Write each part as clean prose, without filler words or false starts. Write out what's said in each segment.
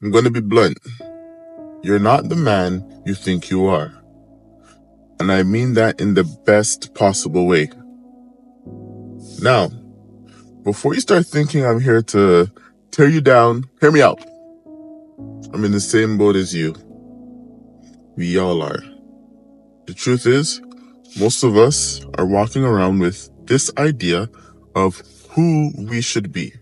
I'm going to be blunt. You're not the man you think you are. And I mean that in the best possible way. Now, before you start thinking I'm here to tear you down, hear me out. I'm in the same boat as you. We all are. The truth is, most of us are walking around with this idea of who we should be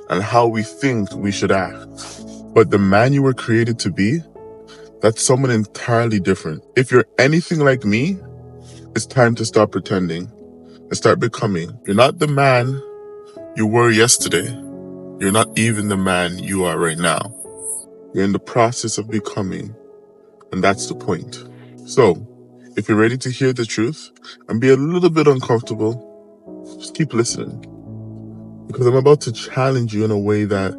and how we think we should act. But the man you were created to be, that's someone entirely different. If you're anything like me, it's time to stop pretending and start becoming. You're not the man you were yesterday. You're not even the man you are right now. You're in the process of becoming, and that's the point. So, if you're ready to hear the truth and be a little bit uncomfortable, just keep listening. Because I'm about to challenge you in a way that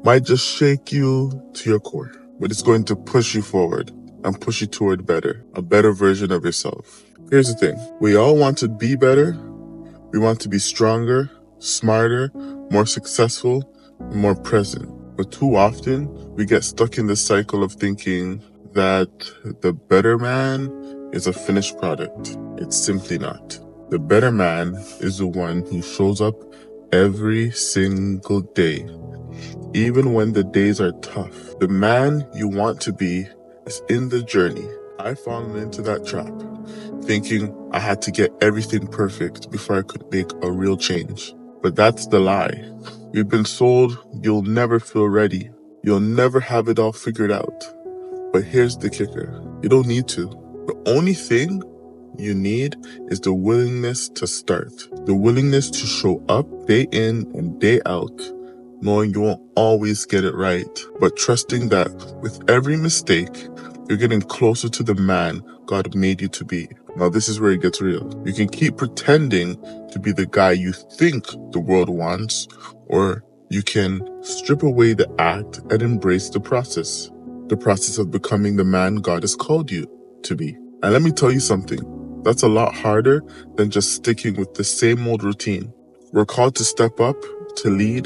might just shake you to your core. But it's going to push you forward and push you toward a better version of yourself. Here's the thing. We all want to be better. We want to be stronger, smarter, more successful, and more present. But too often, we get stuck in the cycle of thinking that the better man is a finished product. It's simply not. The better man is the one who shows up every single day, even when the days are tough. The man you want to be is in the journey. I've fallen into that trap, thinking I had to get everything perfect before I could make a real change. But that's the lie. We've been sold you'll never feel ready. You'll never have it all figured out. But here's the kicker. You don't need to. The only thing you need is the willingness to start. The willingness to show up day in and day out, knowing you won't always get it right, but trusting that with every mistake, you're getting closer to the man God made you to be. Now this is where it gets real. You can keep pretending to be the guy you think the world wants, or you can strip away the act and embrace the process of becoming the man God has called you to be. And let me tell you something, that's a lot harder than just sticking with the same old routine. We're called to step up, to lead,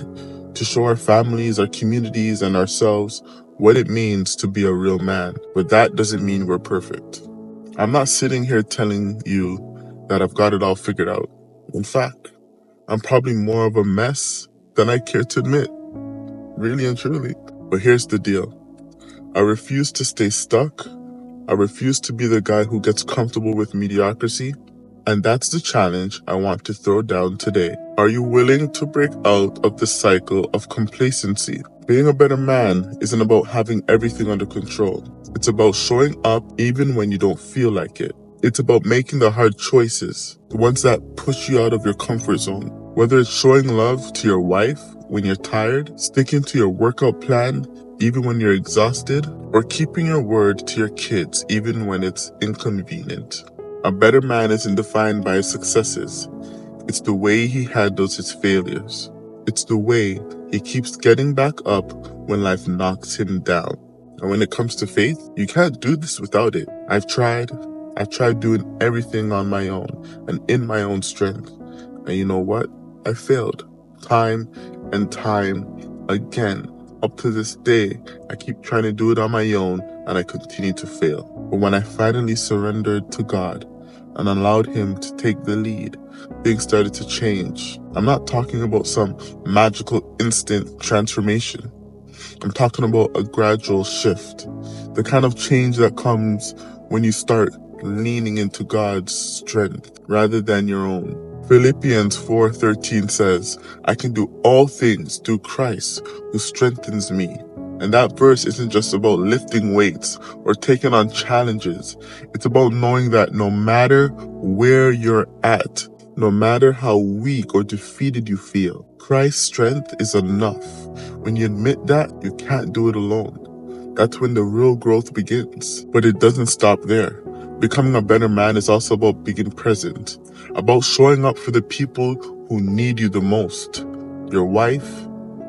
to show our families, our communities, and ourselves what it means to be a real man. But that doesn't mean we're perfect. I'm not sitting here telling you that I've got it all figured out. In fact, I'm probably more of a mess than I care to admit. Really and truly. But here's the deal. I refuse to stay stuck. I refuse to be the guy who gets comfortable with mediocrity. And that's the challenge I want to throw down today. Are you willing to break out of the cycle of complacency? Being a better man isn't about having everything under control. It's about showing up even when you don't feel like it. It's about making the hard choices, the ones that push you out of your comfort zone. Whether it's showing love to your wife when you're tired, sticking to your workout plan even when you're exhausted, or keeping your word to your kids even when it's inconvenient. A better man isn't defined by his successes. It's the way he handles his failures. It's the way he keeps getting back up when life knocks him down. And when it comes to faith, you can't do this without it. I've tried doing everything on my own and in my own strength. And you know what? I failed time and time again. Up to this day, I keep trying to do it on my own and I continue to fail. But when I finally surrendered to God and allowed Him to take the lead, things started to change. I'm not talking about some magical instant transformation. I'm talking about a gradual shift. The kind of change that comes when you start leaning into God's strength rather than your own. Philippians 4:13 says, I can do all things through Christ who strengthens me. And that verse isn't just about lifting weights or taking on challenges. It's about knowing that no matter where you're at, no matter how weak or defeated you feel, Christ's strength is enough. When you admit that, you can't do it alone. That's when the real growth begins. But it doesn't stop there. Becoming a better man is also about being present, about showing up for the people who need you the most. Your wife,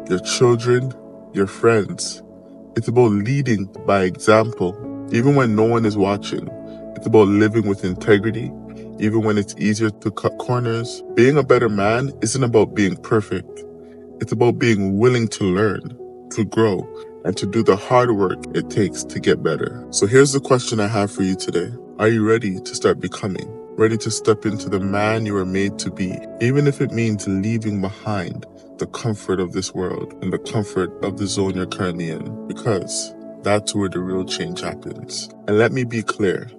your children, your friends. It's about leading by example, even when no one is watching. It's about living with integrity, even when it's easier to cut corners. Being a better man isn't about being perfect. It's about being willing to learn, to grow, and to do the hard work it takes to get better. So here's the question I have for you today. Are you ready to start becoming? Ready to step into the man you were made to be, even if it means leaving behind the comfort of this world and the comfort of the zone you're currently in? Because that's where the real change happens. And let me be clear,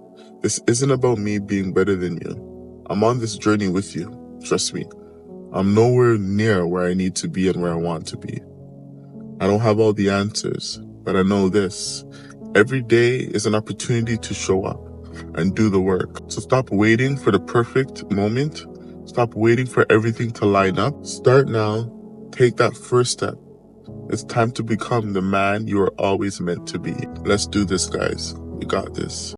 this isn't about me being better than you. I'm on this journey with you. Trust me, I'm nowhere near where I need to be and where I want to be. I don't have all the answers, but I know this. Every day is an opportunity to show up and do the work. So stop waiting for the perfect moment. Stop waiting for everything to line up. Start now. Take that first step. It's time to become the man you are always meant to be. Let's do this, guys. We got this.